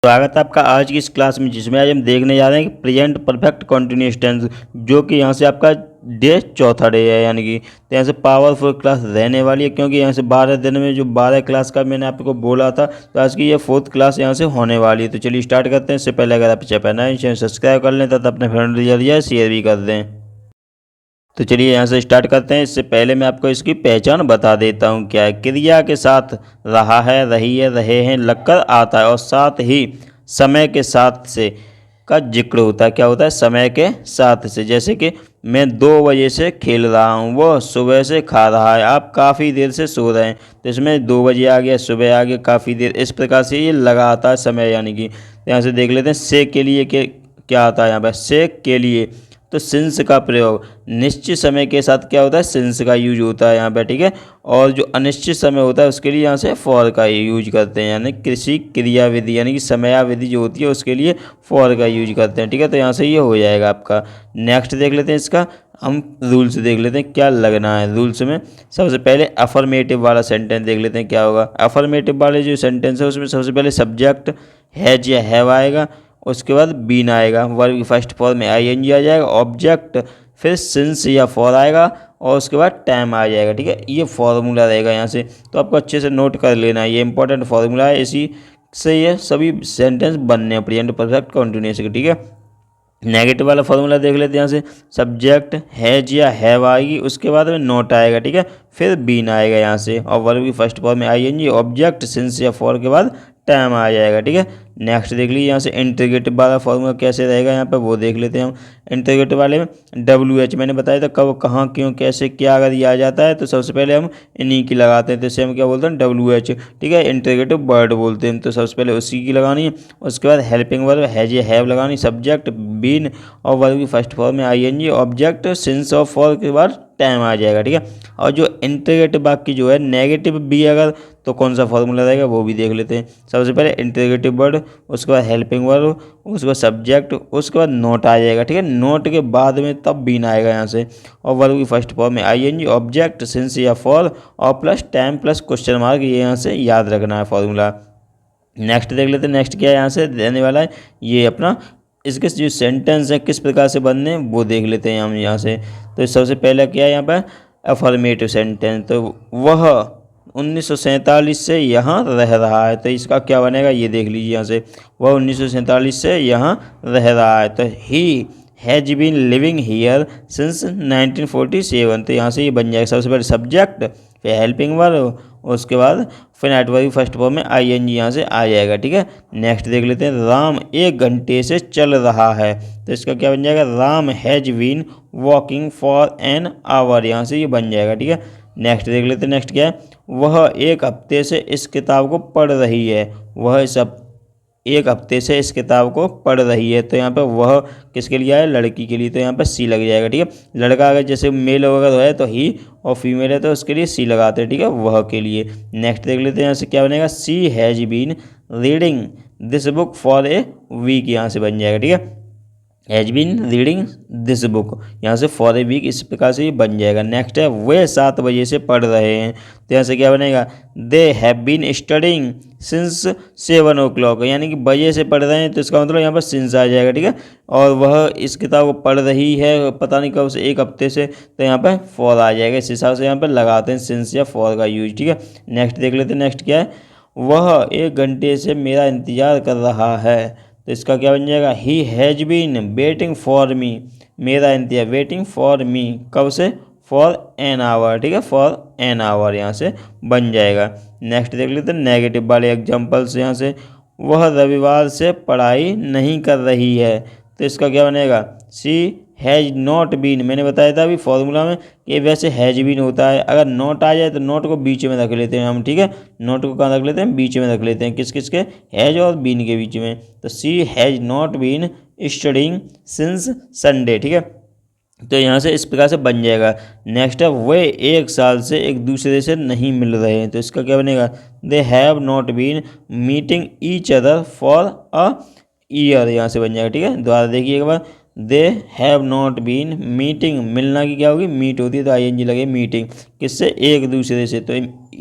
स्वागत है आपका आज की इस क्लास में, जिसमें आज हम देखने जा रहे हैं कि प्रेजेंट परफेक्ट कंटिन्यूअस टेंस, जो कि यहाँ से आपका डे चौथा डे है। यानी कि तो यहाँ से पावरफुल क्लास रहने वाली है, क्योंकि यहाँ से 12 दिन में जो 12 क्लास का मैंने आपको बोला था, तो आज की ये 4th क्लास यहाँ से होने वाली है। तो चलिए स्टार्ट करते हैं। इससे पहले अगर आप चैनल नए चैनल सब्सक्राइब कर लें तथा अपने फ्रेंड जरिए शेयर भी कर दें। तो चलिए यहाँ से स्टार्ट करते हैं। इससे पहले मैं आपको इसकी पहचान बता देता हूँ क्या है। क्रिया के साथ रहा है, रही है, रहे हैं लगकर आता है, और साथ ही समय के साथ से का जिक्र होता है। क्या होता है? समय के साथ से। जैसे कि मैं 2 बजे से खेल रहा हूँ, वो सुबह से खा रहा है, आप काफ़ी देर से सो रहे हैं। तो इसमें 2 बजे आ गया, सुबह आ गया, काफ़ी देर, इस प्रकार से ये लगा आता है समय। यानी कि यहाँ से देख लेते हैं से के लिए क्या आता है यहाँ पर। से के लिए तो सिंस का प्रयोग निश्चित समय के साथ क्या होता है? सिंस का यूज होता है यहाँ पे, ठीक है। और जो अनिश्चित समय होता है उसके लिए यहाँ से फॉर का यूज करते हैं। यानी कृषि क्रियाविधि यानी कि समयाविधि जो होती है उसके लिए फॉर का यूज करते हैं, ठीक है। तो यहाँ से ये हो जाएगा आपका। नेक्स्ट देख लेते हैं इसका, हम रूल्स देख लेते हैं क्या लगना है रूल्स में। सबसे पहले अफर्मेटिव वाला सेंटेंस देख लेते हैं क्या होगा। अफर्मेटिव वाले जो सेंटेंस है उसमें सबसे पहले सब्जेक्ट हैज या हैव आएगा, उसके बाद बीन आएगा, वर्ब की फर्स्ट फॉर्म में आईएनजी आ जाएगा, ऑब्जेक्ट, फिर सिंस या फॉर आएगा, और उसके बाद टाइम आ जाएगा, ठीक है। ये फॉर्मूला रहेगा यहाँ से, तो आपको अच्छे से नोट कर लेना है। ये इंपॉर्टेंट फॉर्मूला है, इसी से ये सभी सेंटेंस बनने हैं प्रेजेंट परफेक्ट कंटिन्यूअस के, ठीक है। नेगेटिव वाला फॉर्मूला देख लेते हैं यहाँ से। सब्जेक्ट हैज या हैव आएगी, उसके बाद में नोट आएगा, ठीक है, फिर बीन आएगा यहाँ से, और वर्ब की फर्स्ट फॉर्म में आईएनजी, ऑब्जेक्ट, सिंस या फॉर के बाद टाइम आ जाएगा, ठीक है। नेक्स्ट देख लीजिए यहाँ से इंटीग्रेटिव वाला फॉर्मूला कैसे रहेगा यहाँ पे, वो देख लेते हैं हम। इंटीग्रेटिव वाले में WH मैंने बताया था कब, कहाँ, क्यों, कैसे, क्या अगर ये आ जाता है तो सबसे पहले हम इन्हीं की लगाते हैं, तो इसे हम क्या बोलते हैं? WH, ठीक है। इंटीग्रेटिव वर्ड बोलते हैं, तो सबसे पहले उसी की लगानी है। उसके बाद हेल्पिंग वर्ब हैज या हैव लगानी, सब्जेक्ट बीन, और वर्ब की फर्स्ट फॉर्म में आईएनजी, ऑब्जेक्ट, सिंस और फॉर के बाद टाइम आ जाएगा, ठीक है। और जो इंटीग्रेटिव वाक्य जो है नेगेटिव भी अगर, तो कौन सा फॉर्मूला रहेगा वो भी देख लेते हैं। सबसे पहले इंटीग्रेटिव वर्ड, उसके बाद हेल्पिंग वर्ब, उसके बाद सब्जेक्ट, उसके बाद नोट आ जाएगा, ठीक है। नोट के बाद में तब बीन आएगा यहाँ से, और वर्ब की फर्स्ट फॉर्म में आईएनजी, ऑब्जेक्ट, सिंस या फॉर, और plus time plus question mark, ये यहाँ से याद रखना है फॉर्मूला। नेक्स्ट देख लेते हैं। नेक्स्ट क्या है यहाँ से देने वाला है, ये अपना इसके जो सेंटेंस है किस प्रकार से बनने हैं वो देख लेते हैं हम यहाँ से। तो सबसे पहला क्या है यहाँ पर? Affirmative sentence. तो वह 1947 से यहाँ रह रहा है, तो इसका क्या बनेगा ये देख लीजिए यहाँ से। वह 1947 से यहाँ रह रहा है, तो he has been living here since 1947, तो यहाँ से ये बन जाएगा। सबसे पहले सब्जेक्ट, फिर हेल्पिंग वर्ब, उसके बाद फिर नेटवर्क फर्स्ट फॉर्म में आईएनजी यहाँ से आ जाएगा, ठीक है। नेक्स्ट देख लेते हैं। राम 1 घंटे से चल रहा है, तो इसका क्या बन जाएगा? Ram has been walking for an hour, यहाँ से ये बन जाएगा, ठीक है। नेक्स्ट देख लेते हैं। नेक्स्ट क्या है? वह 1 हफ्ते से इस किताब को पढ़ रही है, वह 1 हफ्ते से इस किताब को पढ़ रही है, तो यहाँ पर वह किसके लिए है? लड़की के लिए, तो यहाँ पर सी लग जाएगा, ठीक है। लड़का अगर जैसे मेल वगैरह है तो ही, और फीमेल है तो उसके लिए सी लगाते हैं, ठीक है, वह के लिए। नेक्स्ट देख लेते हैं यहाँ से क्या बनेगा? She has been reading this book for a week, यहाँ से बन जाएगा, ठीक है। Has been reading this book, यहाँ से फॉर ए वीक, इस प्रकार से ये बन जाएगा। नेक्स्ट है वे 7 बजे से पढ़ रहे हैं, तो यहाँ से क्या बनेगा? They have been studying since 7 o'clock, यानी कि बजे से पढ़ रहे हैं, तो इसका मतलब यहाँ पर सिंस आ जाएगा, ठीक है। और वह इस किताब को पढ़ रही है पता नहीं कब से, 1 हफ्ते से, तो यहाँ पर फॉर आ जाएगा। इस हिसाब से यहाँ पर लगाते हैं सिंस या फॉर का यूज, ठीक है। नेक्स्ट देख लेते हैं। नेक्स्ट क्या है? वह 1 घंटे से मेरा इंतजार कर रहा है, तो इसका क्या बन जाएगा? He has been waiting for me, मेरा इंतजार, वेटिंग फॉर मी कब से? फॉर एन आवर, ठीक है, फॉर एन आवर यहाँ से बन जाएगा। नेक्स्ट देख लेते हैं नेगेटिव वाले एग्जांपल्स यहाँ से। वह रविवार से पढ़ाई नहीं कर रही है, तो इसका क्या बनेगा? सी हैज नॉट बीन, मैंने बताया था अभी फॉर्मूला में कि वैसे हैज बीन होता है, अगर नॉट आ जाए तो नॉट को बीच में रख लेते हैं हम, ठीक है। नॉट को कहाँ रख लेते हैं? बीच में रख लेते हैं, किस किस के? हैज और बीन के बीच में। तो she has not been studying since Sunday, ठीक है। तो यहाँ से इस प्रकार से बन जाएगा। नेक्स्ट है वे 1 साल से एक दूसरे से नहीं मिल रहे हैं, तो इसका क्या बनेगा? They have not been meeting each other for a year, यहाँ से बन जाएगा, ठीक है। दोबारा देखिए एक बार। They have not been meeting, मिलना की क्या होगी? मीट होती है, तो आईएनजी लगे मीटिंग, किससे? एक दूसरे से, तो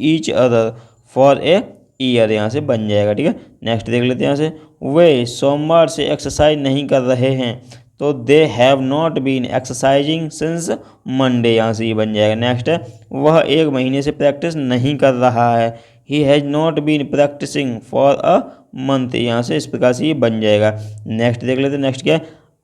each other for a year यहाँ से बन जाएगा। ठीक है, नेक्स्ट देख लेते हैं यहाँ से, वे सोमवार से एक्सरसाइज नहीं कर रहे हैं, तो they have not been exercising since Monday, यहाँ से ये बन जाएगा। नेक्स्ट है, वह 1 महीने से प्रैक्टिस नहीं कर रहा है, he has not been practising for a month, यहाँ से इस प्रकार से ये बन जाएगा। नेक्स्ट देख लेते हैं, नेक्स्ट क्या है,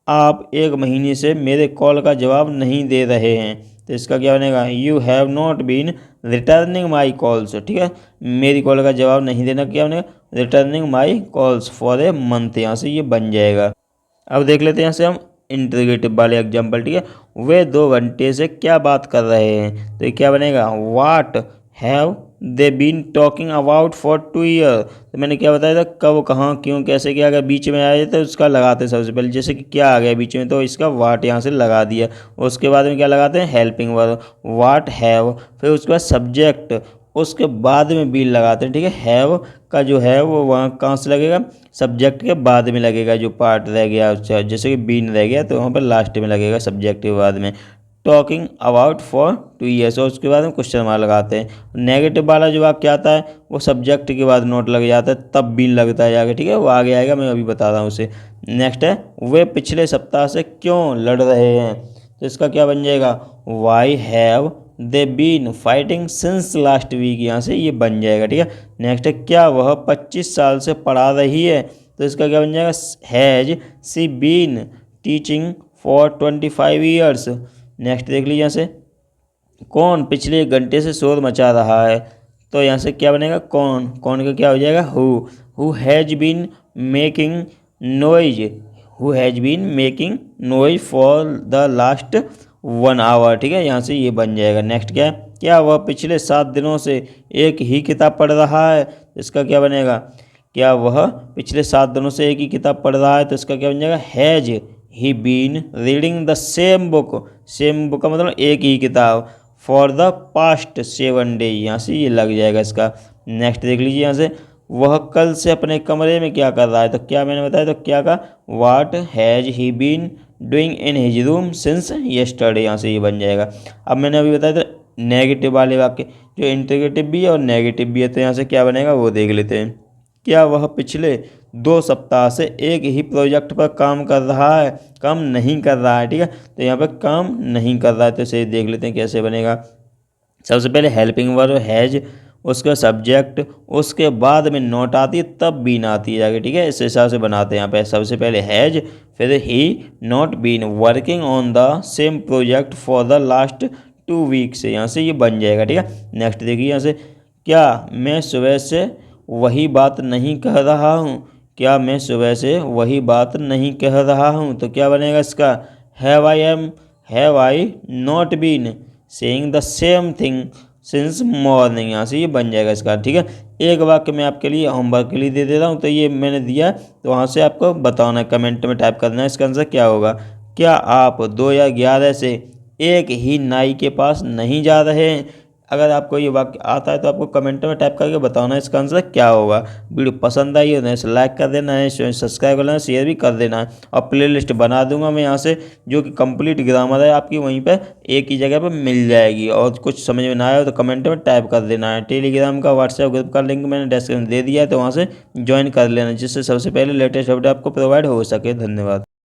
आप 1 महीने से मेरे कॉल का जवाब नहीं दे रहे हैं, तो इसका क्या बनेगा, you have not been returning my calls. ठीक है, मेरी कॉल का जवाब नहीं देना, क्या बनेगा, returning my calls for a month, यहाँ से ये बन जाएगा। अब देख लेते हैं यहाँ से हम इंटीग्रेटिव वाले एग्जाम्पल। ठीक है, वे 2 घंटे से क्या बात कर रहे हैं, तो ये क्या बनेगा, what have they been talking about for 2 year. तो मैंने क्या बताया था, कब, कहाँ, क्यों, कैसे, क्या, अगर बीच में आए तो उसका लगाते हैं सबसे पहले, जैसे कि क्या आ गया बीच में तो इसका वाट यहाँ से लगा दिया। उसके बाद में क्या लगाते हैं, हेल्पिंग वर्ब, वाट हैव, फिर उसके बाद सब्जेक्ट, उसके बाद में बीन लगाते हैं। ठीक है, हैव का जो है वो वहाँ कहाँ से लगेगा, सब्जेक्ट के बाद में लगेगा, जो पार्ट रह गया उसका, जैसे कि बीन रह गया तो वहाँ पर लास्ट में लगेगा सब्जेक्ट के बाद में। टॉकिंग अबाउट फॉर 2 ईयर्स, और उसके बाद में क्वेश्चन मार्क लगाते हैं। नेगेटिव वाला जो वाक्य आता है वो सब्जेक्ट के बाद नोट लग जाता है, तब बीन लगता है आगे। ठीक है, वो आगे आएगा, मैं अभी बता रहा हूँ उसे। नेक्स्ट है, वे पिछले सप्ताह से क्यों लड़ रहे हैं, तो इसका क्या बन जाएगा, why have they been fighting since last week, यहाँ से ये बन जाएगा। ठीक है, नेक्स्ट है, क्या वह 25 साल से पढ़ा रही है, तो इसका क्या बन जाएगा, has she been teaching for 25 years. Next देख लीजिए यहाँ से, कौन पिछले 1 घंटे से शोर मचा रहा है, तो यहाँ से क्या बनेगा, कौन, कौन का क्या हो जाएगा, who has been making noise, who has been making noise for the last 1 hour. ठीक है, यहाँ से ये बन जाएगा। नेक्स्ट क्या है, क्या वह पिछले 7 दिनों से एक ही किताब पढ़ रहा है, इसका क्या बनेगा, क्या वह पिछले 7 दिनों से एक ही किताब पढ़ रहा है, तो इसका क्या बन जाएगा, has he been reading the same book, same book का मतलब एक ही किताब, फॉर द पास्ट 7 डे, यहाँ से ये लग जाएगा इसका। नेक्स्ट देख लीजिए यहाँ से, वह कल से अपने कमरे में क्या कर रहा है, तो क्या मैंने बताया, तो क्या का, what has he been doing in his room since yesterday, यहाँ से ये बन जाएगा। अब मैंने अभी बताया था नेगेटिव वाले वाक्य, जो इंटीग्रेटिव भी है और नेगेटिव भी है, तो यहाँ से क्या बनेगा वो देख लेते हैं। क्या वह पिछले 2 सप्ताह से एक ही प्रोजेक्ट पर काम कर रहा है, काम नहीं कर रहा है। ठीक है, तो यहाँ पर काम नहीं कर रहा है, तो इसे देख लेते हैं कैसे बनेगा। सबसे पहले हेल्पिंग वर्ब हैज, उसका सब्जेक्ट, उसके बाद में नोट आती है, तब बीन आती है जाके। ठीक है, इस हिसाब से बनाते हैं यहाँ पे, सबसे पहले हैज, फिर he not been working on the same project for the last 2 weeks, यहाँ से ये बन जाएगा। ठीक है, नेक्स्ट देखिए यहाँ से, क्या मैं सुबह से वही बात नहीं कह रहा हूँ, क्या मैं सुबह से वही बात नहीं कह रहा हूँ, तो क्या बनेगा इसका, have I not been saying the same thing since morning, यहाँ से ये बन जाएगा इसका। ठीक है, एक वाक्य मैं आपके लिए होमवर्क के लिए दे दे रहा हूँ, तो ये मैंने दिया है, तो वहाँ से आपको बताना है, कमेंट में टाइप करना है इसका आंसर क्या होगा। क्या आप 2 या 11 से एक ही नाई के पास नहीं जा रहे हैं, अगर आपको ये वाक्य आता है तो आपको कमेंट में टाइप करके बताना है इसका आंसर क्या होगा। वीडियो पसंद आई हो तो इसे लाइक कर देना है, सब्सक्राइब कर लेना, शेयर भी कर देना है, और प्लेलिस्ट बना दूंगा मैं यहाँ से, जो कि कंप्लीट ग्रामर है आपकी वहीं पे एक ही जगह पे मिल जाएगी। और कुछ समझ में ना आया हो तो कमेंट में टाइप कर देना है। टेलीग्राम का, व्हाट्सएप ग्रुप का लिंक मैंने डिस्क्रिप्शन दे दिया है, तो वहाँ से ज्वाइन कर लेना, जिससे सबसे पहले लेटेस्ट अपडेट आपको प्रोवाइड हो सके। धन्यवाद।